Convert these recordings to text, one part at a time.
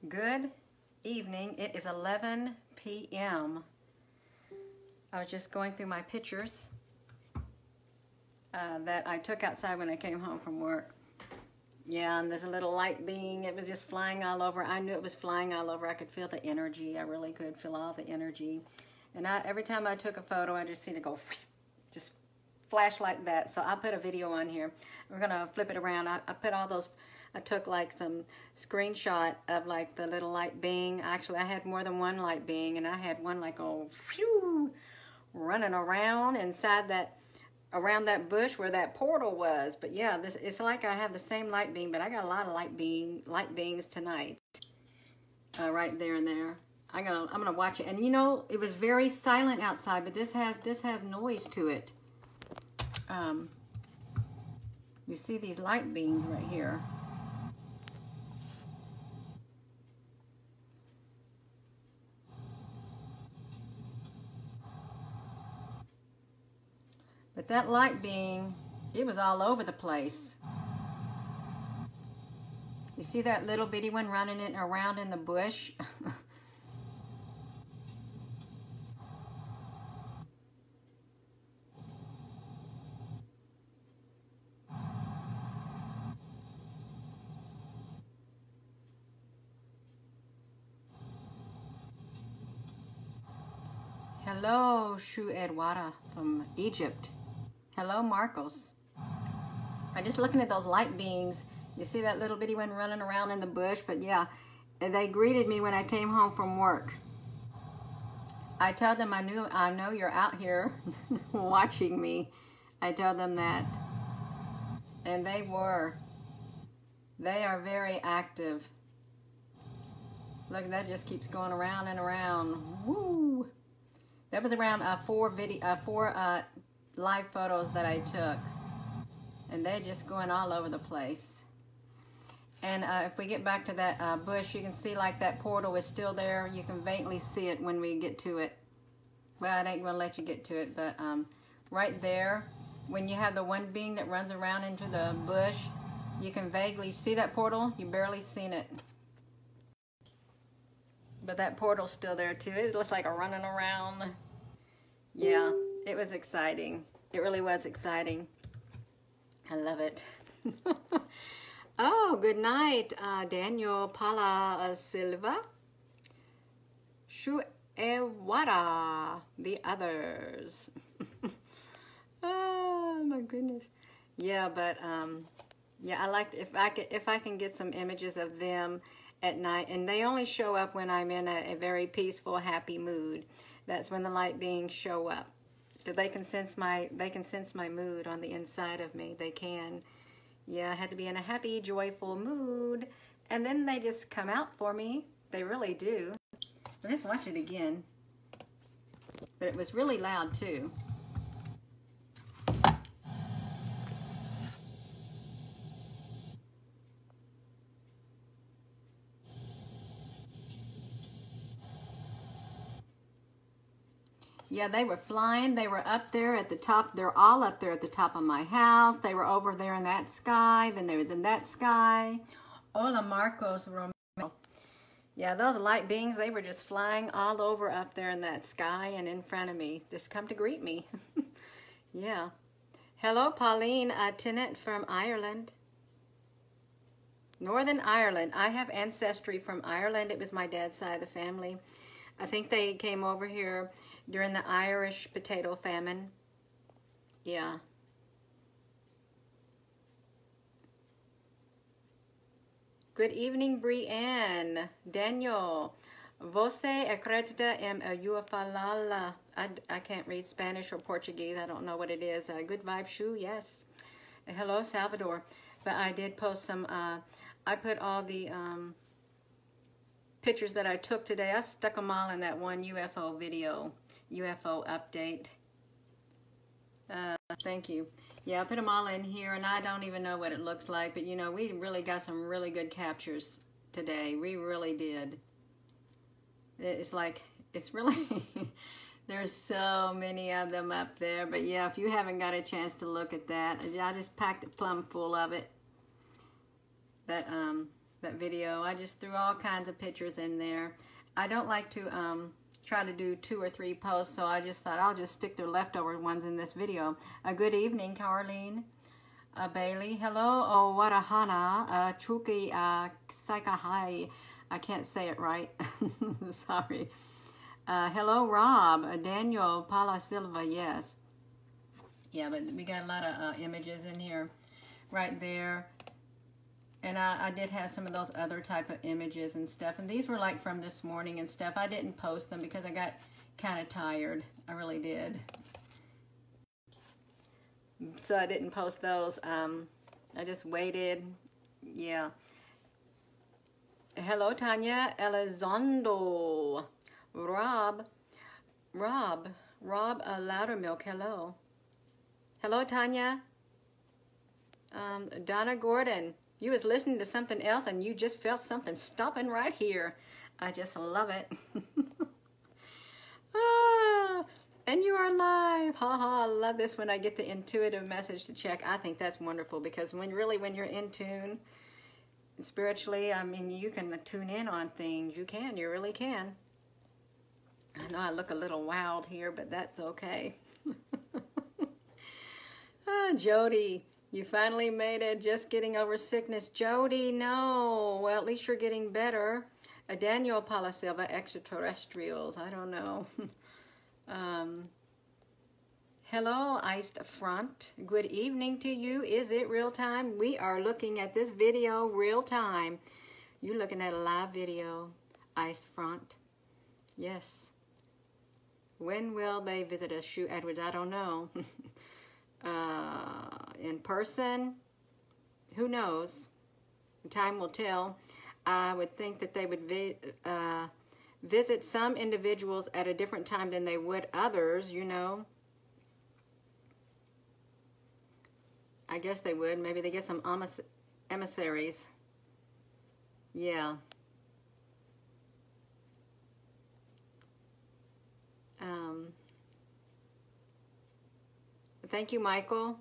Good evening. It is 11 p.m. I was just going through my pictures that I took outside when I came home from work. Yeah, and there's a little light being. It was just flying all over. I knew it was flying all over. I could feel the energy. I really could feel all the energy. And every time I took a photo, I just seemed to go, just flash like that. So I put a video on here. We're going to flip it around. I put all those, I took like some screenshot of like the little light being. Actually, I had more than one light being, and I had one like, oh, phew, running around inside that, around that bush where that portal was. But yeah, this it's like I have the same light being, but I got a lot of light beings tonight. Right there and there. I'm gonna watch it. And you know, it was very silent outside, but this has noise to it. You see these light beings right here. But that light being, it was all over the place. You see that little bitty one running it around in the bush? Hello, Shu Edwara from Egypt. Hello, Marcos. I'm just looking at those light beings. You see that little bitty one running around in the bush? But yeah, they greeted me when I came home from work. I told them I know you're out here watching me. I told them that. And they were. They are very active. Look, that just keeps going around and around. Woo! That was around four live photos that I took, and they're just going all over the place. And if we get back to that bush, you can see like that portal is still there. You can faintly see it when we get to it. Well, it ain't gonna let you get to it, but right there, when you have the one being that runs around into the bush, you can vaguely see that portal. You barely seen it. But that portal's still there too. It looks like a running around. Yeah, it was exciting. It really was exciting. I love it. Oh, good night, Daniel Pala Silva. Shu Ewara, the others. Oh my goodness. Yeah, but yeah, I like if I can get some images of them at night, and they only show up when I'm in a very peaceful, happy mood. That's when the light beings show up, because they can sense my mood on the inside of me. They can. Yeah, I had to be in a happy, joyful mood, and then they just come out for me. They really do. Let's watch it again. But it was really loud too. Yeah, they were flying. They were up there at the top. They're all up there at the top of my house. They were over there in that sky. Then they was in that sky. Hola, Marcos Romero. Yeah, those light beings, they were just flying all over up there in that sky and in front of me. Just come to greet me. Yeah. Hello, Pauline Tennant from Ireland. Northern Ireland. I have ancestry from Ireland. It was my dad's side of the family. I think they came over here during the Irish potato famine. Yeah. Good evening, Brianne. Daniel. Você acredita em UFO Live? I can't read Spanish or Portuguese. I don't know what it is. Good vibe, Shu, yes. Hello, Salvador. But I did post some, I put all the pictures that I took today. I stuck them all in that one UFO video, UFO update. Thank you. Yeah, I put them all in here, and I don't even know what it looks like, but you know, we really got some really good captures today. We really did. It's like, it's really, there's so many of them up there, but yeah, if you haven't got a chance to look at that, I just packed it plumb full of it. But that video. I just threw all kinds of pictures in there. I don't like to try to do 2 or 3 posts, so I just thought I'll just stick the leftover ones in this video. Good evening, Carlene. Bailey, hello. Oh, Warahana, Chuki, Saikahai. I can't say it right. Sorry. Hello, Rob. Daniel, Paula Silva, yes. Yeah, but we got a lot of images in here right there. And I did have some of those other type of images and stuff. And these were like from this morning and stuff. I didn't post them because I got kind of tired. I really did. So I didn't post those. I just waited. Yeah. Hello, Tanya. Elizondo. Rob, Loudermilk, hello. Hello, Tanya. Donna Gordon, you was listening to something else and you just felt something stopping right here. I just love it. And you are live. Ha I love this when I get the intuitive message to check. I think that's wonderful because when you're in tune spiritually, I mean, you can tune in on things. You really can. I know I look a little wild here, but that's okay. Jody, you finally made it. Just getting over sickness. Jody, no. Well, at least you're getting better. Daniel Palasilva, extraterrestrials. I don't know. Hello, Iced Front. Good evening to you. Is it real time? We are looking at this video real time. You're looking at a live video, Iced Front. Yes. When will they visit us? Shoot, Edwards, I don't know. In person? Who knows? Time will tell. I would think that they would visit some individuals at a different time than they would others, you know. I guess they would. Maybe they get some emissaries. Yeah. Thank you, Michael.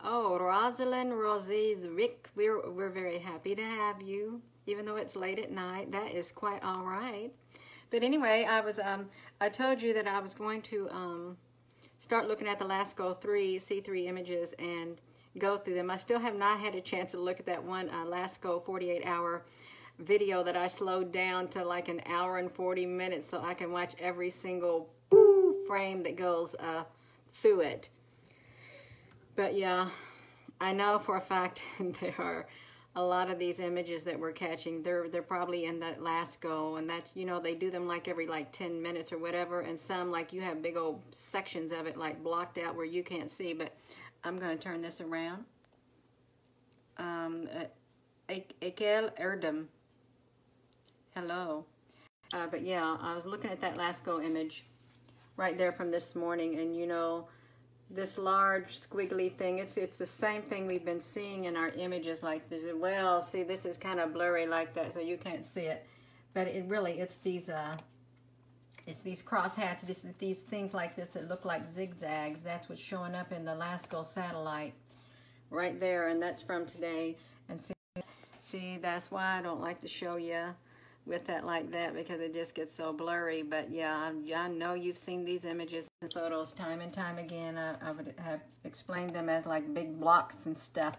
Oh, Rosalind, Rosie's Rick, we're very happy to have you, even though it's late at night. That is quite all right. But anyway, I told you that I was going to start looking at the Lasco C3 images and go through them. I still have not had a chance to look at that one Lasco 48-hour video that I slowed down to like 1 hour and 40 minutes so I can watch every single frame that goes through it. But yeah, I know for a fact there are a lot of these images that we're catching. They're probably in that Lasco, and that's, you know, they do them like every 10 minutes or whatever, and some like you have big old sections of it like blocked out where you can't see. But I'm going to turn this around. Ekel Erdem. Hello. But yeah, I was looking at that Lasco image right there from this morning, and you know, this large squiggly thing, it's the same thing we've been seeing in our images like this. Well, see, this is kind of blurry like that, so you can't see it. But it really, it's these crosshatch, these things like this that look like zigzags. That's what's showing up in the Lasco satellite right there, and that's from today. And see, that's why I don't like to show you with that like that, because it just gets so blurry. But yeah, I know you've seen these images and photos time and time again. I would have explained them as like big blocks and stuff.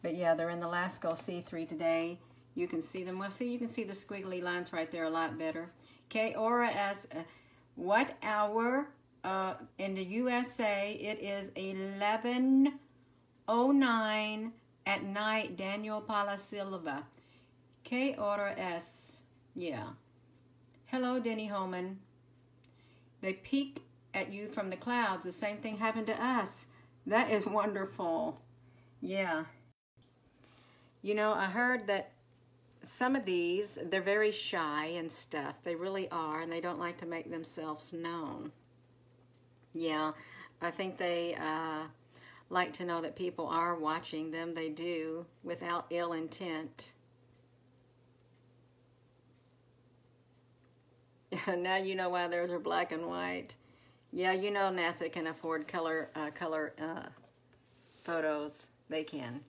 But yeah, they're in the Lasco C3 today. You can see them. Well, see, you can see the squiggly lines right there a lot better. K Aura asks, what hour in the USA? It is 11:09 at night. Daniel Palasilva. K Aura S. Yeah. Hello, Denny Holman. They peek at you from the clouds. The same thing happened to us. That is wonderful. Yeah. You know, I heard that some of these, they're very shy and stuff. They really are, and they don't like to make themselves known. Yeah, I think they like to know that people are watching them. They do, without ill intent. Now you know why theirs are black and white. Yeah, you know NASA can afford color photos. They can.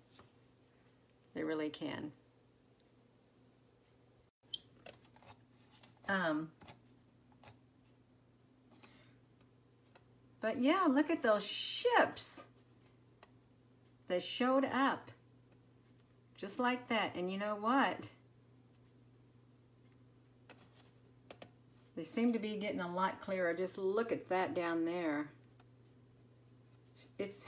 They really can. But yeah, look at those ships that showed up just like that. And you know what? They seem to be getting a lot clearer. Just look at that down there. It's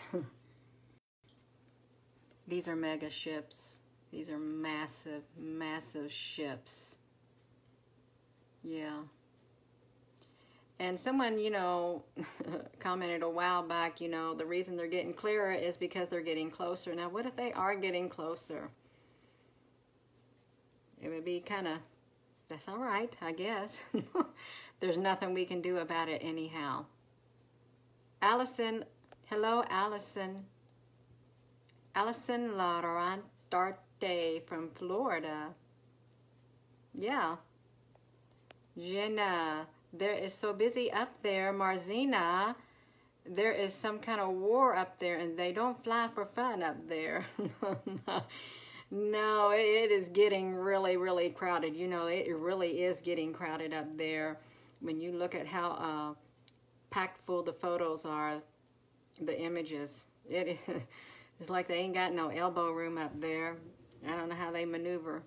these are mega ships. These are massive, massive ships. Yeah. And someone, you know, commented a while back, you know, the reason they're getting clearer is because they're getting closer. Now, what if they are getting closer? It would be kind of, that's all right, I guess. There's nothing we can do about it anyhow. Allison, hello, Allison. Allison Larantarte from Florida. Yeah. Jenna. There is so busy up there, Marzina. There is some kind of war up there, and they don't fly for fun up there. No, it is getting really, really crowded. You know, it really is getting crowded up there. When you look at how packed full the photos are, the images, it's like they ain't got no elbow room up there. I don't know how they maneuver.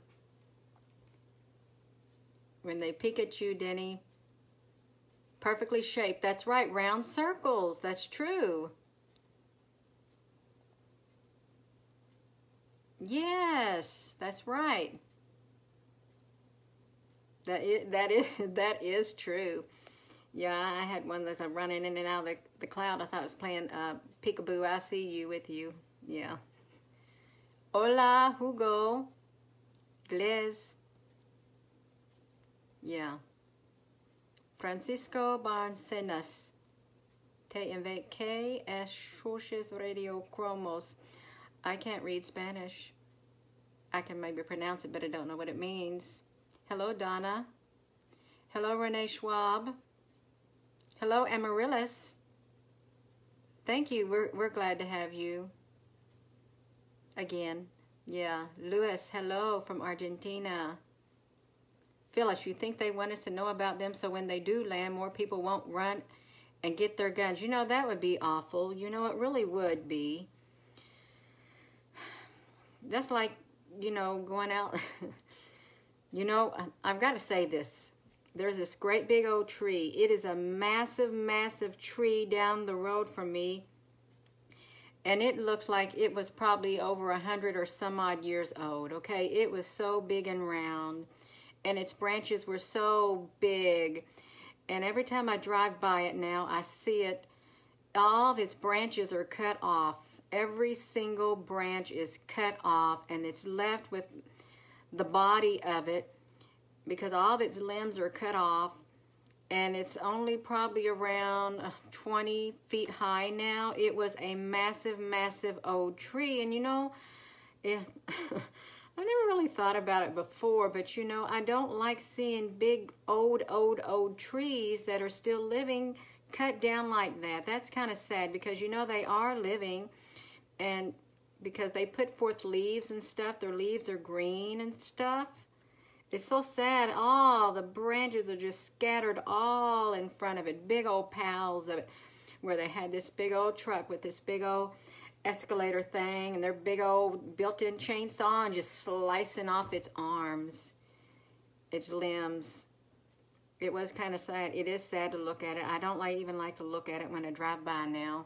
When they peek at you, Denny, perfectly shaped. That's right, round circles. That's true. Yes, that's right. That is true. Yeah, I had one that's running in and out of the cloud. I thought it was playing peekaboo. I see you with you. Yeah. Hola, Hugo. Glez. Yeah. Francisco Barcenas. Te invoqué escuchas radio cromos. I can't read Spanish. I can maybe pronounce it, but I don't know what it means. Hello, Donna. Hello, Renee Schwab. Hello, Amaryllis. Thank you. We're glad to have you again. Yeah. Luis, hello from Argentina. Phyllis, you think they want us to know about them so when they do land, more people won't run and get their guns? You know, that would be awful. You know, it really would be. That's like, you know, going out. You know, I've got to say this. There's this great big old tree. It is a massive, massive tree down the road from me. And it looks like it was probably over 100 or some odd years old, okay? It was so big and round. And its branches were so big. And every time I drive by it now, I see it. All of its branches are cut off. Every single branch is cut off, and it's left with the body of it because all of its limbs are cut off, and it's only probably around 20 feet high now. It was a massive, massive old tree, and you know, I never really thought about it before, but you know, I don't like seeing big, old trees that are still living cut down like that. That's kind of sad because, you know, they are living. And because they put forth leaves and stuff, their leaves are green and stuff. It's so sad. All the branches are just scattered all in front of it. Big old piles of it. Where they had this big old truck with this big old escalator thing. And their big old built-in chainsaw and just slicing off its arms. Its limbs. It was kind of sad. It is sad to look at it. I don't even like to look at it when I drive by now.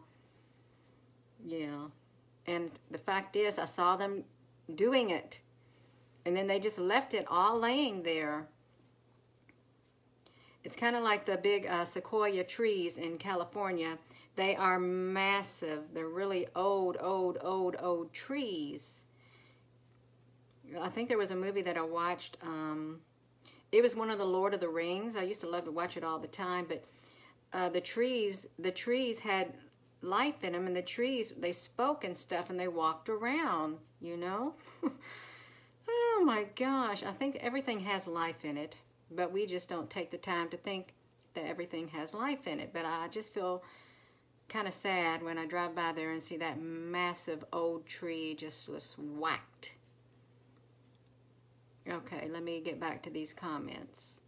Yeah. And the fact is, I saw them doing it. And then they just left it all laying there. It's kind of like the big sequoia trees in California. They are massive. They're really old trees. I think there was a movie that I watched. It was one of the Lord of the Rings. I used to love to watch it all the time. But the trees had life in them, and the trees, they spoke and stuff, and they walked around, you know. Oh my gosh, I think everything has life in it, but we just don't take the time to think that everything has life in it. But I just feel kind of sad when I drive by there and see that massive old tree just whacked. Okay, let me get back to these comments.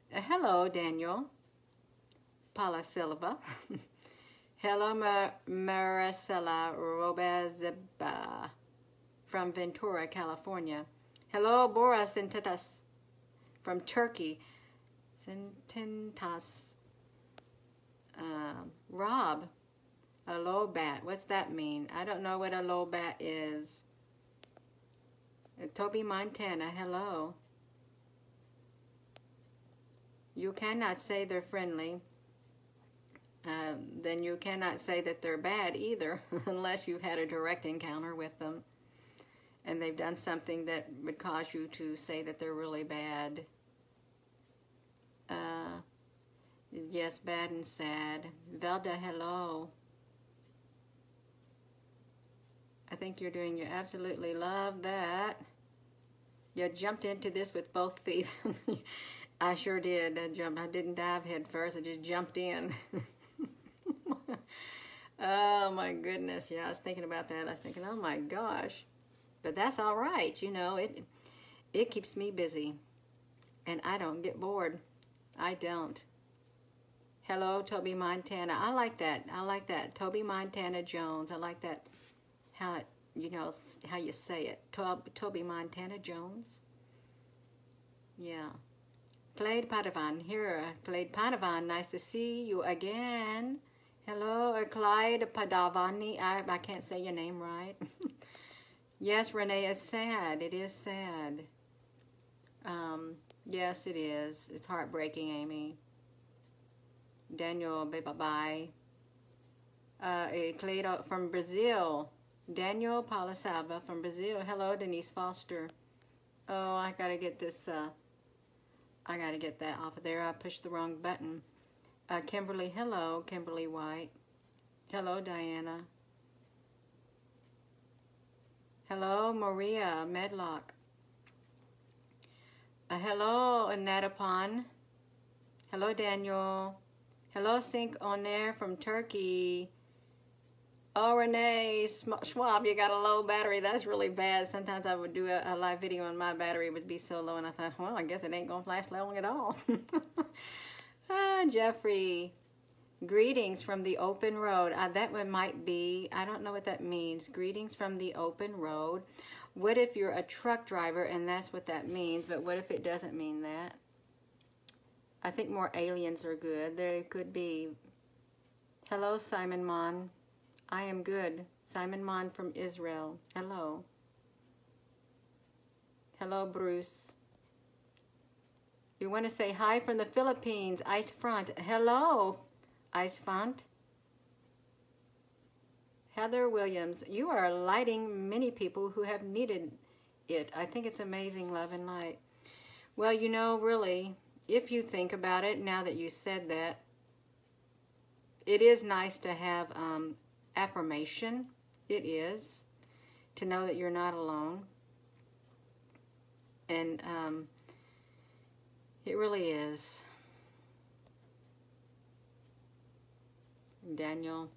Hello, Daniel. Paula Silva. Hello, Maricela Robezeba from Ventura, California. Hello, Boris Sintetas from Turkey. Sintentas. Rob, a low bat. What's that mean? I don't know what a low bat is. Toby Montana, hello. You cannot say they're friendly. Then you cannot say that they're bad either, unless you've had a direct encounter with them and they've done something that would cause you to say that they're really bad. Yes, bad and sad. Velda, hello. I think you're doing, you absolutely love that. You jumped into this with both feet. I sure did. I didn't dive head first. I just jumped in. Oh my goodness. Yeah, I was thinking about that. I was thinking, oh my gosh. But that's all right. You know, it keeps me busy. And I don't get bored. I don't. Hello, Toby Montana. I like that. I like that. Toby Montana Jones. I like that. How it, you know, how you say it. Toby Montana Jones. Yeah. Clyde Padavan. Here, Clyde Padavan. Nice to see you again. Hello, Clyde Padavani. I can't say your name right. Yes, Renee, is sad. It is sad. Yes, it is. It's heartbreaking, Amy. Daniel, bye-bye. Clayton from Brazil. Daniel Palasalva from Brazil. Hello, Denise Foster. Oh, I gotta get this, I gotta get that off of there. I pushed the wrong button. Kimberly, hello, Kimberly White. Hello, Diana. Hello, Maria Medlock. Hello, Natapon. Hello, Daniel. Hello, Sink On Air from Turkey. Oh, Renee Schwab, you got a low battery. That's really bad. Sometimes I would do a live video and my battery would be so low, and I thought, well, I guess it ain't going to last long at all. Jeffrey, greetings from the open road. That one might be, I don't know what that means. Greetings from the open road. What if you're a truck driver and that's what that means, but what if it doesn't mean that? I think more aliens are good. There could be. Hello, Simon Mon. I am good. Simon Mon from Israel. Hello. Hello, Bruce. You want to say hi from the Philippines. Ice Front. Hello, Ice Front. Heather Williams. You are lighting many people who have needed it. I think it's amazing, love and light. Well, you know, really, if you think about it, now that you said that, it is nice to have affirmation. It is. To know that you're not alone. And it really is. Daniel.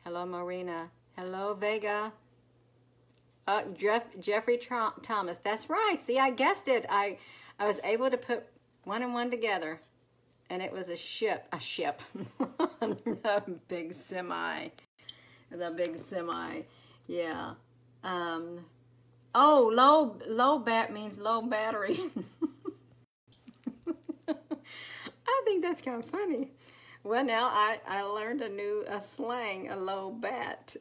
Hello, Marina. Hello, Vega. Jeffrey Thomas. That's right. See, I guessed it. I was able to put one and one together. And it was a ship. A ship. A big semi. The big semi. Yeah. Oh, low bat means low battery. I think that's kind of funny. Well, now I learned a new slang, a low bat.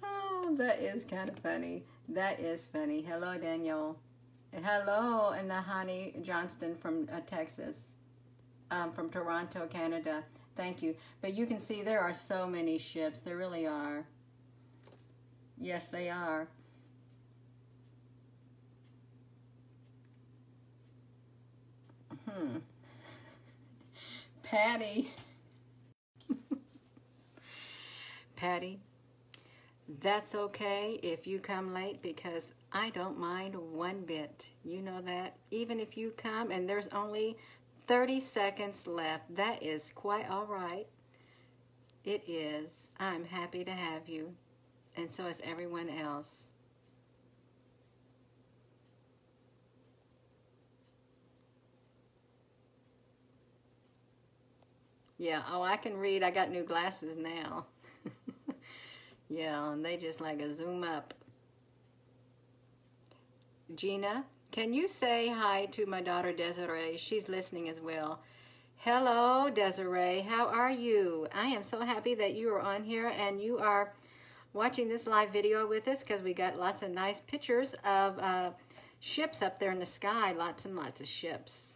Oh, that is kind of funny. That is funny. Hello, Daniel. Hello, Nahani Johnston from Texas. From Toronto, Canada. Thank you. But you can see there are so many ships. There really are. Yes, they are. Patty. Patty, that's okay if you come late because I don't mind one bit. You know that. Even if you come and there's only 30 seconds left, that is quite all right. It is. I'm happy to have you. And so is everyone else. Yeah, oh, I can read. I got new glasses now. Yeah, and they just like a zoom up. Gina, can you say hi to my daughter Desiree? She's listening as well. Hello, Desiree. How are you? I am so happy that you are on here and you are watching this live video with us because we got lots of nice pictures of ships up there in the sky. Lots and lots of ships.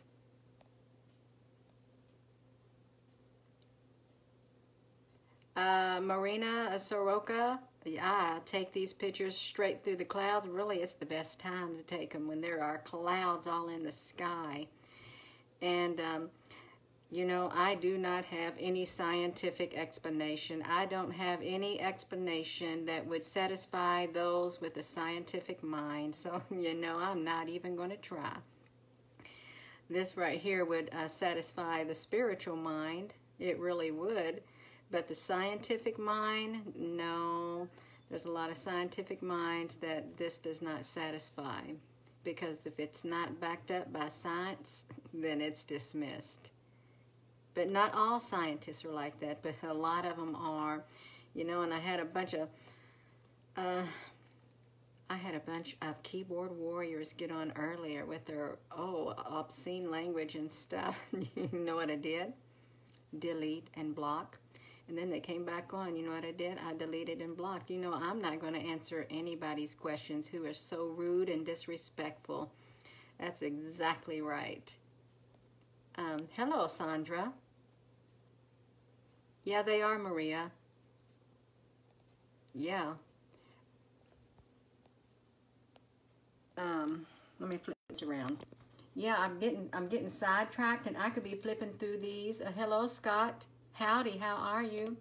Marina Soroka, yeah, take these pictures straight through the clouds. Really, it's the best time to take them when there are clouds all in the sky. And, you know, I do not have any scientific explanation. I don't have any explanation that would satisfy those with a scientific mind. So, you know, I'm not even going to try. This right here would satisfy the spiritual mind. It really would. But the scientific mind, no. There's a lot of scientific minds that this does not satisfy. Because if it's not backed up by science, then it's dismissed. But not all scientists are like that, but a lot of them are. You know, and I had a bunch of keyboard warriors get on earlier with their, obscene language and stuff. You know what I did? Delete and block. And then they came back on. You know what I did? I deleted and blocked. You know, I'm not going to answer anybody's questions who are so rude and disrespectful. That's exactly right. Hello, Sandra. Yeah, they are, Maria. Yeah. Let me flip this around. Yeah, I'm getting sidetracked, and I could be flipping through these. Hello, Scott. Howdy, how are you?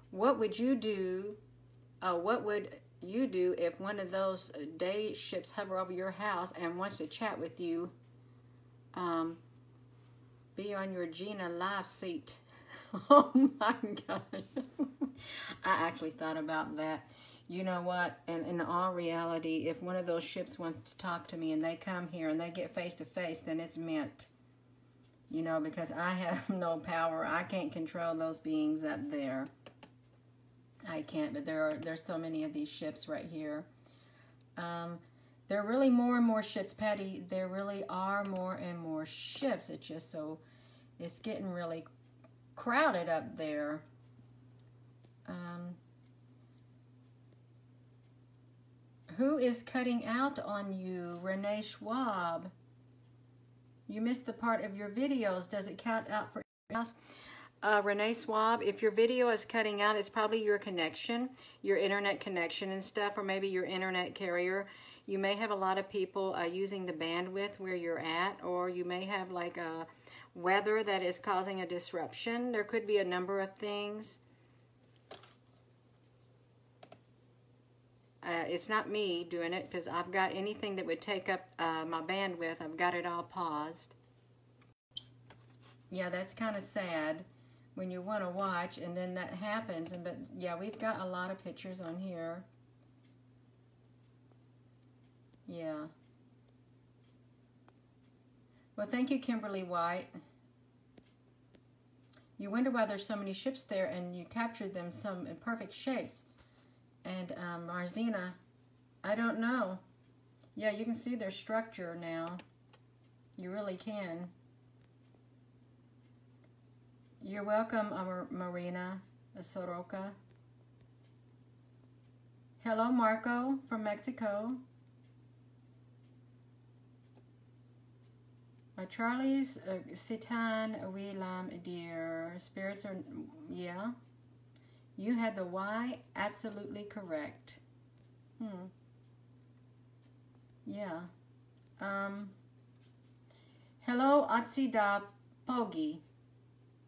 What would you do? What would you do if one of those day ships hover over your house and wants to chat with you? Be on your Gina live seat. Oh my gosh. I actually thought about that. You know what? And in all reality, if one of those ships wants to talk to me and they come here and they get face to face, then it's meant. You know, because I have no power. I can't control those beings up there. I can't, but there's so many of these ships right here. There are really more and more ships, Patty. There really are more and more ships. It's just so, it's getting really crowded up there. Who is cutting out on you? Renee Schwab. You missed the part of your videos. Does it cut out for everyone else? Renee Schwab, if your video is cutting out, it's probably your connection, your internet connection and stuff, or maybe your internet carrier. You may have a lot of people using the bandwidth where you're at, or you may have like a weather that is causing a disruption. There could be a number of things. It's not me doing it because I've got anything that would take up my bandwidth. I've got it all paused. Yeah, that's kind of sad when you want to watch and then that happens. But yeah, we've got a lot of pictures on here. Yeah. Well, thank you, Kimberly White. You wonder why there's so many ships there, and you captured them some in perfect shapes. And Marzina, I don't know. Yeah, you can see their structure now. You really can. You're welcome, Marina Soroka. Hello, Marco from Mexico. Charlie's Sitan Wilam dear. Spirits are, yeah. You had the Y absolutely correct. Yeah. Hello, Atsida Pogi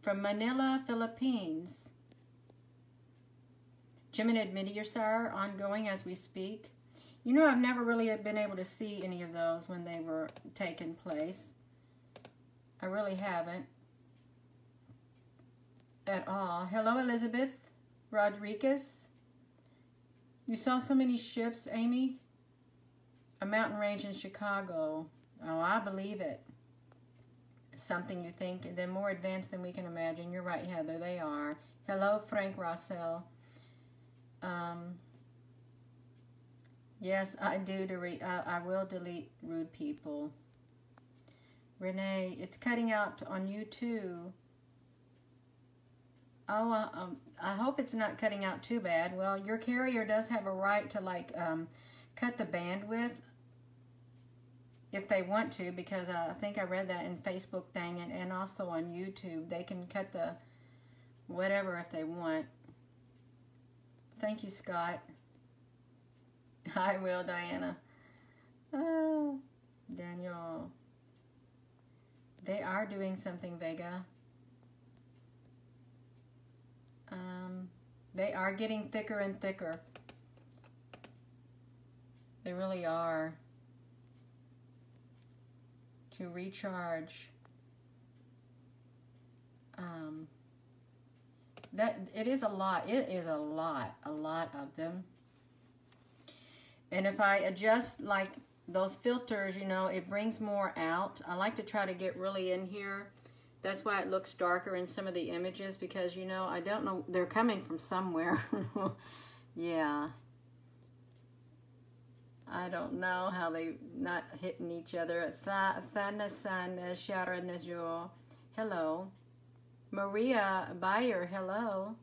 from Manila, Philippines. Jim and Admittier, sir, ongoing as we speak. You know, I've never really been able to see any of those when they were taking place. I really haven't at all. Hello, Elizabeth Rodriguez. You saw so many ships, Amy? A mountain range in Chicago. Oh, I believe it. something you think. They're more advanced than we can imagine. You're right, Heather. They are. Hello, Frank Rossell. Yes, I do. I will delete rude people. Renee, it's cutting out on you too. Oh, I hope it's not cutting out too bad. Well, your carrier does have a right to cut the bandwidth if they want to, because I think I read that in Facebook thing, and also on YouTube. They can cut the whatever if they want. Thank you, Scott. I will, Diana. Oh, Daniel. They are doing something, Vega. They are getting thicker and thicker. They really are. To recharge. It is a lot. It is a lot of them. And if I adjust like those filters, you know, it brings more out. I like to try to get really in here. That's why it looks darker in some of the images, because, you know, I don't know, they're coming from somewhere. Yeah. I don't know how they not hitting each other. Hello. Maria Bayer, hello.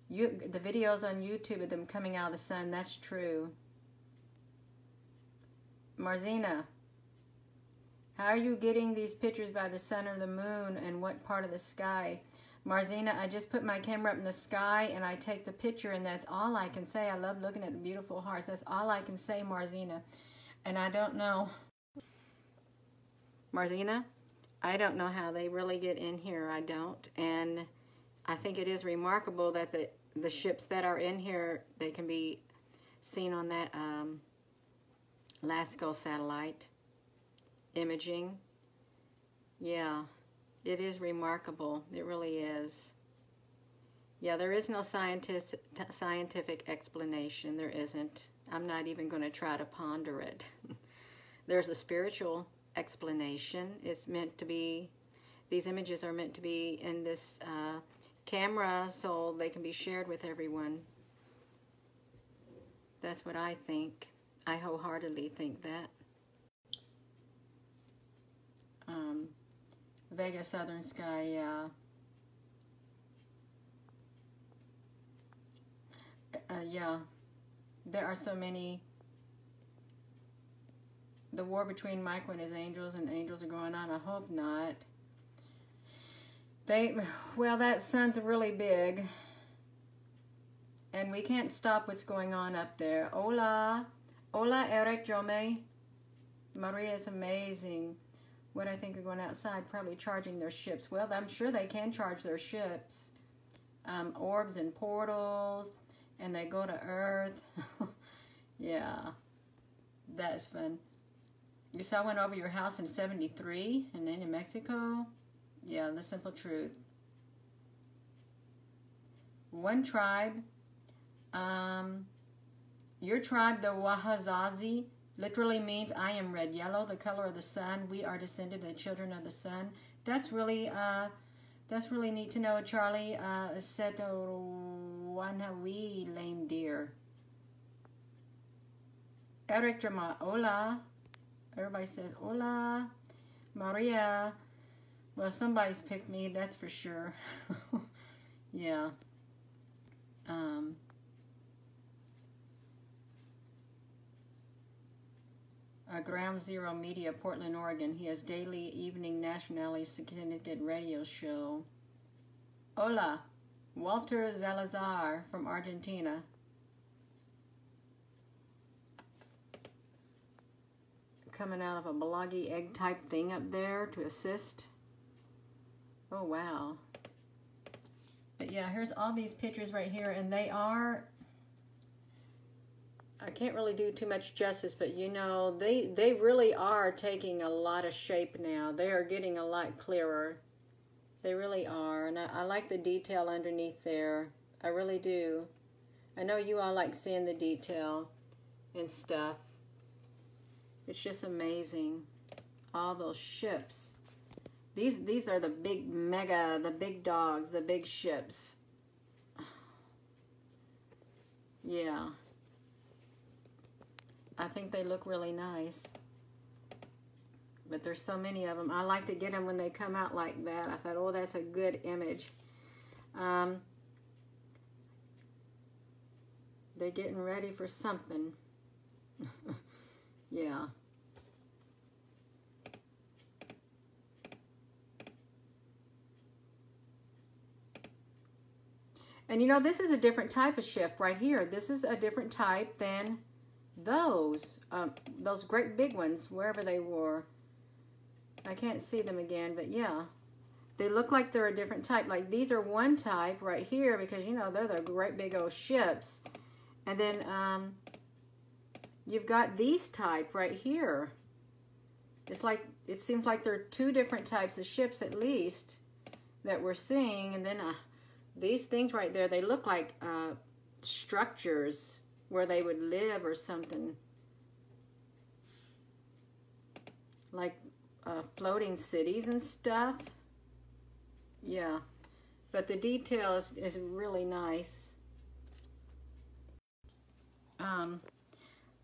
The videos on YouTube of them coming out of the sun, that's true. Marzina, how are you getting these pictures by the sun or the moon, and what part of the sky? Marzina, I just put my camera up in the sky and I take the picture, and that's all I can say. I love looking at the beautiful hearts. That's all I can say, Marzina. And I don't know. Marzina, I don't know how they really get in here. I don't. And I think it is remarkable that the ships that are in here, they can be seen on that LASCO satellite imaging. Yeah, it is remarkable. It really is. Yeah, there is no scientific explanation. There isn't. I'm not even going to try to ponder it. There's a spiritual explanation. It's meant to be, these images are meant to be in this camera so they can be shared with everyone. That's what I think. I wholeheartedly think that. Vega Southern Sky, yeah. Yeah. There are so many. The war between Michael and his angels, and angels are going on. I hope not. Well, that sun's really big, and we can't stop what's going on up there. Hola, Eric Jome. Maria is amazing. What I think are going outside, probably charging their ships. Well, I'm sure they can charge their ships. Orbs and portals, and they go to Earth. Yeah, that's fun. You saw one over your house in '73, and then in Mexico. Yeah, the simple truth. One tribe, your tribe, the Wahazazi, literally means I am red yellow, the color of the sun. We are descended of the children of the sun. That's really neat to know, Charlie. Setowanawi, lame deer. Eric Drama, hola. Everybody says hola. Maria. Well, somebody's picked me, that's for sure. Yeah. Ground Zero Media, Portland, Oregon. He has daily, evening, nationally syndicated radio show. Hola. Walter Zalazar from Argentina. Coming out of a bloggy egg type thing up there to assist. Oh, wow. But yeah, here's all these pictures right here, and they are, I can't really do too much justice, but you know, they really are taking a lot of shape now. They are getting a lot clearer. They really are, and I like the detail underneath there. I really do. I know you all like seeing the detail and stuff. It's just amazing. All those ships. These are the big the big dogs, the big ships. Yeah. I think they look really nice. But there's so many of them. I like to get them when they come out like that. I thought, oh, that's a good image. They're getting ready for something. Yeah. And you know, this is a different type of ship right here. This is a different type than those great big ones, wherever they were. I can't see them again, but yeah. They look like they're a different type. Like these are one type right here because, you know, they're the great big old ships. And then you've got these type right here. It's like, it seems like there are two different types of ships at least that we're seeing. And then these things right there, they look like structures where they would live or something. Like floating cities and stuff. Yeah. But the detail is really nice.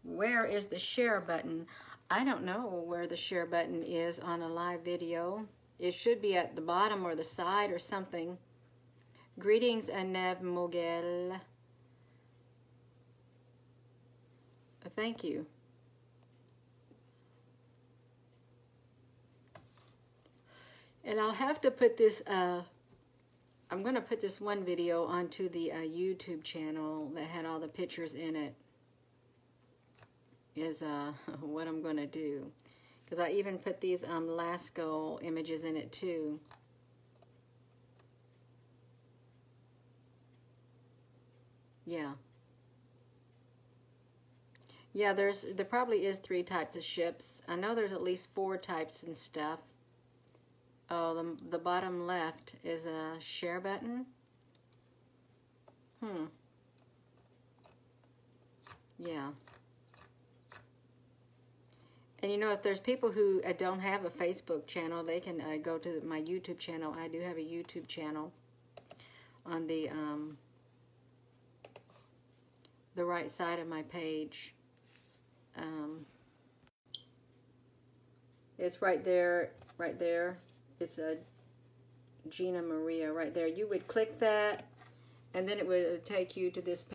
Where is the share button? I don't know where the share button is on a live video. It should be at the bottom or the side or something. Greetings, Anev Mogel. Thank you. And I'll have to put this, I'm going to put this one video onto the YouTube channel that had all the pictures in it. Is what I'm going to do. Because I even put these Lasco images in it too. Yeah. Yeah, there probably is 3 types of ships. I know there's at least 4 types and stuff. Oh, the bottom left is a share button. Yeah. And you know, if there's people who don't have a Facebook channel, they can go to my YouTube channel. I do have a YouTube channel on the right side of my page. It's right there, right there. It's a Gina Maria right there. You would click that, and then it would take you to this page.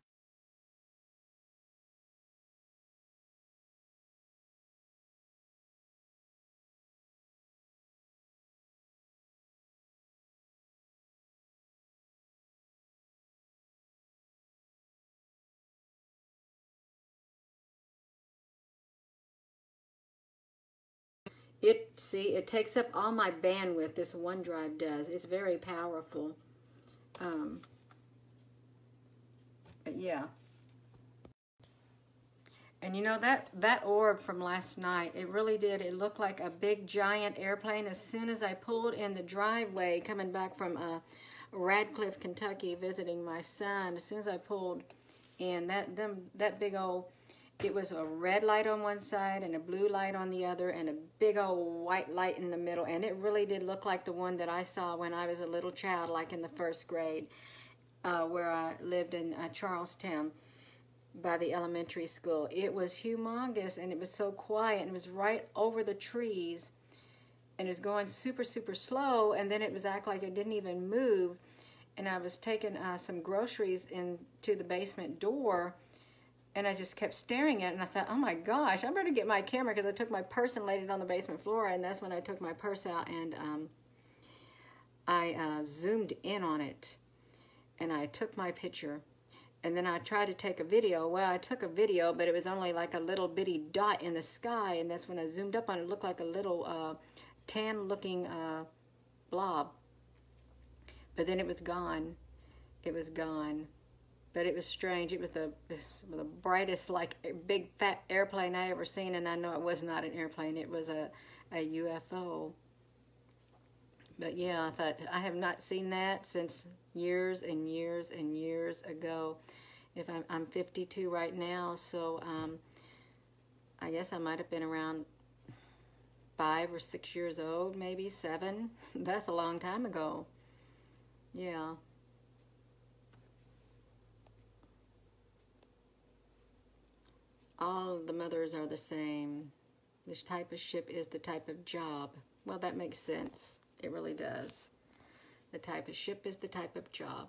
It takes up all my bandwidth, this OneDrive does. It's very powerful. But yeah. And you know, that orb from last night, it really did. It looked like a big giant airplane. As soon as I pulled in the driveway coming back from Radcliffe, Kentucky, visiting my son, as soon as I pulled in, that big old, it was a red light on one side and a blue light on the other and a big old white light in the middle. And it really did look like the one that I saw when I was a little child, like in the 1st grade, where I lived in Charlestown by the elementary school. It was humongous, and it was so quiet, and it was right over the trees, and it was going super, super slow, and then it was acting like it didn't even move. And I was taking some groceries into the basement door, and I just kept staring at it, and I thought, oh my gosh, I better get my camera, because I took my purse and laid it on the basement floor, and that's when I took my purse out, and I zoomed in on it, and I took my picture, and then I tried to take a video. Well, I took a video, but it was only like a little bitty dot in the sky, and that's when I zoomed up on it. It looked like a little tan-looking blob, but then it was gone. It was gone. But it was strange. It was the brightest, like, big fat airplane I ever seen, and I know it was not an airplane. It was a UFO. But yeah, I thought, I have not seen that since years and years and years ago. If I'm 52 right now, so I guess I might have been around 5 or 6 years old, maybe 7. That's a long time ago. Yeah. All the mothers are the same. This type of ship is the type of job. Well, that makes sense. It really does. The type of ship is the type of job.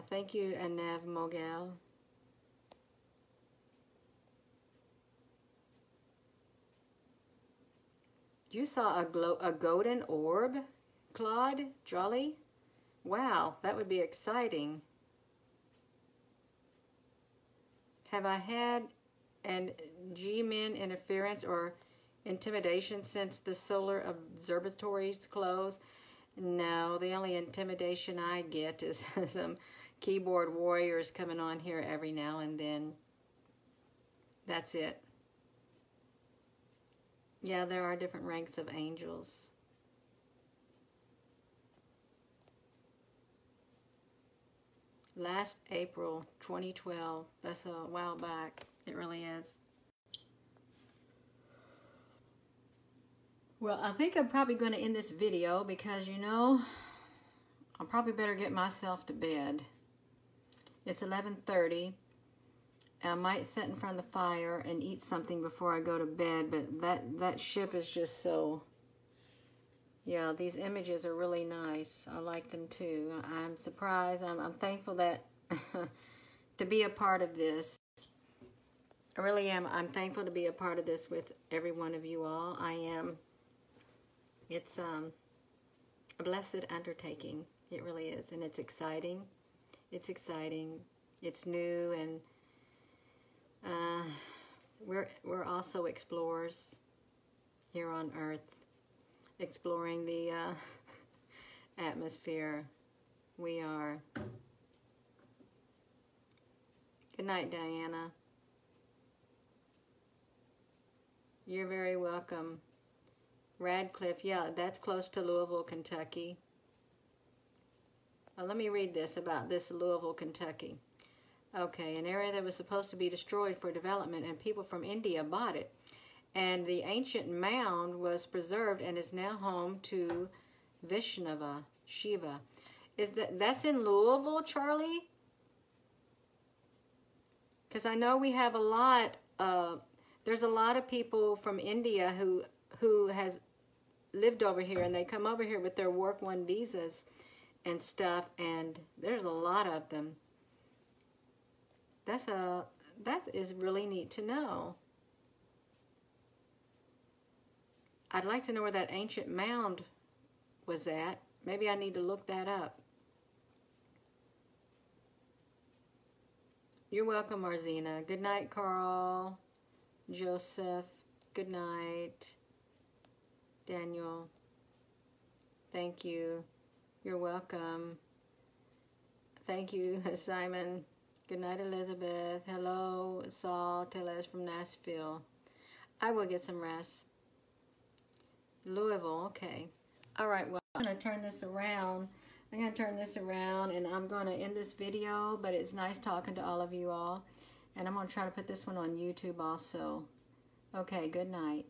Thank you, Anav Mogel. You saw a golden orb, Claude? Jolly? Wow, that would be exciting. Have I had an G-men interference or intimidation since the solar observatories closed? No, the only intimidation I get is some keyboard warriors coming on here every now and then. That's it. Yeah, there are different ranks of angels. Last April 2012. That's a while back. It really is. Well, I think I'm probably going to end this video because, you know, I probably better get myself to bed. It's 11:30. I might sit in front of the fire and eat something before I go to bed, but that ship is just so... Yeah, these images are really nice. I like them too. I'm surprised. I'm thankful that to be a part of this. I really am. I'm thankful to be a part of this with every one of you all. I am. It's a blessed undertaking. It really is, and it's exciting. It's exciting. It's new, and we're also explorers here on Earth, exploring the atmosphere. We are. Good night, Diana. You're very welcome. Radcliffe, yeah, that's close to Louisville, Kentucky. Let me read this about this Louisville, Kentucky. Okay, an area that was supposed to be destroyed for development, and people from India bought it. And the ancient mound was preserved and is now home to Vishnava, Shiva. That's in Louisville, Charlie? Because I know we have a lot, there's a lot of people from India who has lived over here, and they come over here with their work one visas and stuff, and there's a lot of them. That is really neat to know. I'd like to know where that ancient mound was at. Maybe I need to look that up. You're welcome, Marzina. Good night, Carl. Joseph. Good night. Daniel. Thank you. You're welcome. Thank you, Simon. Good night, Elizabeth. Hello, Saul Tellez from Nashville. I will get some rest. Louisville, okay. All right, well, I'm going to turn this around. I'm going to turn this around, and I'm going to end this video, but it's nice talking to all of you all. And I'm going to try to put this one on YouTube also. Okay, good night.